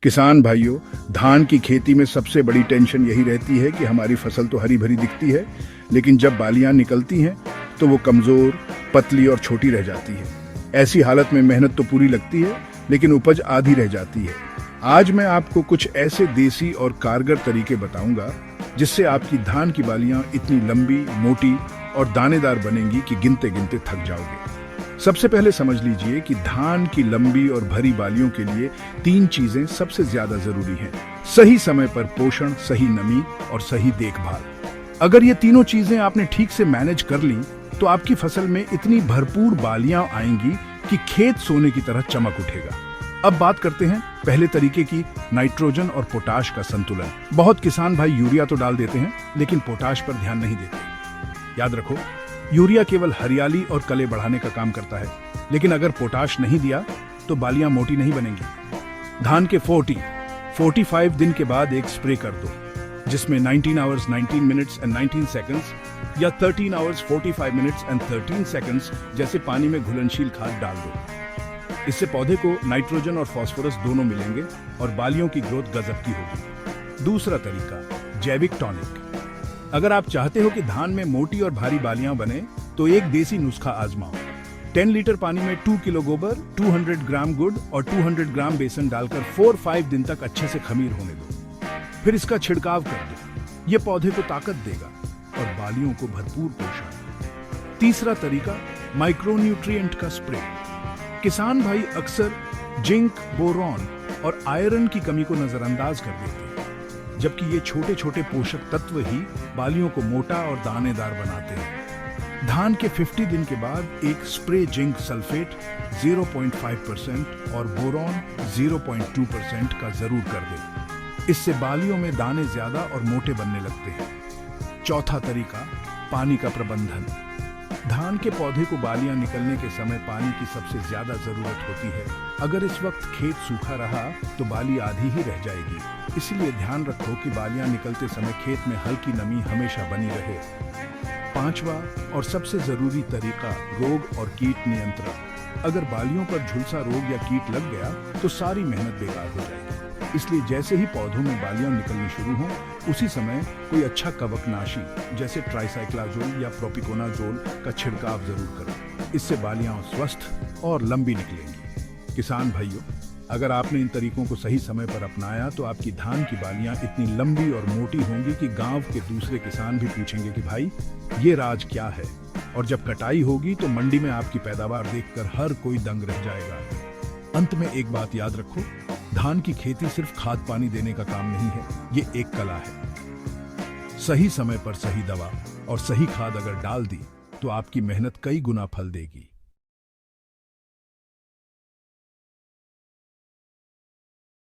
किसान भाइयों, धान की खेती में सबसे बड़ी टेंशन यही रहती है कि हमारी फसल तो हरी भरी दिखती है, लेकिन जब बालियां निकलती हैं तो वो कमजोर, पतली और छोटी रह जाती है। ऐसी हालत में मेहनत तो पूरी लगती है, लेकिन उपज आधी रह जाती है। आज मैं आपको कुछ ऐसे देसी और कारगर तरीके बताऊंगा जिससे आपकी धान की बालियां इतनी लंबी, मोटी और दानेदार बनेंगी कि गिनते गिनते थक जाओगे। सबसे पहले समझ लीजिए कि धान की लंबी और भरी बालियों के लिए 3 चीजें सबसे ज्यादा जरूरी हैं। सही समय पर पोषण, सही नमी और सही देखभाल। अगर ये तीनों चीजें आपने ठीक से मैनेज कर ली तो आपकी फसल में इतनी भरपूर बालियां आएंगी कि खेत सोने की तरह चमक उठेगा। अब बात करते हैं पहले तरीके की, नाइट्रोजन और पोटाश का संतुलन। बहुत किसान भाई यूरिया तो डाल देते हैं, लेकिन पोटाश पर ध्यान नहीं देते। याद रखो, यूरिया केवल हरियाली और कले बढ़ाने का काम करता है, लेकिन अगर पोटाश नहीं दिया तो बालियां मोटी नहीं बनेंगी। धान के 45 दिन के बाद एक स्प्रे कर दो, जिसमें 19 आवर्स 19 मिनट्स एंड 19 सेकंड्स या 13 आवर्स 45 मिनट्स एंड 13 सेकंड्स जैसे पानी में घुलनशील खाद डाल दो। इससे पौधे को नाइट्रोजन और फास्फोरस दोनों मिलेंगे और बालियों की ग्रोथ गजब की होगी। दूसरा तरीका, जैविक टॉनिक। अगर आप चाहते हो कि धान में मोटी और भारी बालियां बने तो एक देसी नुस्खा आजमाओ। 10 लीटर पानी में 2 किलो गोबर, 200 ग्राम गुड़ और 200 ग्राम बेसन डालकर 4-5 दिन तक अच्छे से खमीर होने दो। फिर इसका छिड़काव कर दो। ये पौधे को ताकत देगा और बालियों को भरपूर पोषण। तीसरा तरीका, माइक्रोन्यूट्रिएंट का स्प्रे। किसान भाई अक्सर जिंक, बोरॉन और आयरन की कमी को नजरअंदाज कर देते हैं, जबकि ये छोटे छोटे पोषक तत्व ही बालियों को मोटा और दानेदार बनाते हैं। धान के 50 दिन के बाद एक स्प्रे जिंक सल्फेट 0.5% और बोरॉन 0.2% का जरूर कर दें। इससे बालियों में दाने ज्यादा और मोटे बनने लगते हैं। चौथा तरीका, पानी का प्रबंधन। धान के पौधे को बालियां निकलने के समय पानी की सबसे ज्यादा जरूरत होती है। अगर इस वक्त खेत सूखा रहा तो बाली आधी ही रह जाएगी। इसलिए ध्यान रखो कि बालियां निकलते समय खेत में हल्की नमी हमेशा बनी रहे। पांचवा और सबसे जरूरी तरीका, रोग और कीट नियंत्रण। अगर बालियों पर झुलसा रोग या कीट लग गया तो सारी मेहनत बेकार हो जाएगी। इसलिए जैसे ही पौधों में बालियां निकलनी शुरू हों, उसी समय कोई अच्छा कवकनाशी जैसे ट्राइसाइक्लाजोल या प्रोपिकोनाजोल का छिड़काव जरूर करें। इससे बालियां स्वस्थ और लंबी निकलेंगी। किसान भाइयों, अगर आपने इन तरीकों को सही समय पर अपनाया तो आपकी धान की बालियां इतनी लंबी और मोटी होंगी कि गांव के दूसरे किसान भी पूछेंगे कि भाई ये राज क्या है। और जब कटाई होगी तो मंडी में आपकी पैदावार देखकर हर कोई दंग रह जाएगा। अंत में एक बात याद रखो, धान की खेती सिर्फ खाद पानी देने का काम नहीं है, ये एक कला है। सही समय पर सही दवा और सही खाद अगर डाल दी तो आपकी मेहनत कई गुना फल देगी।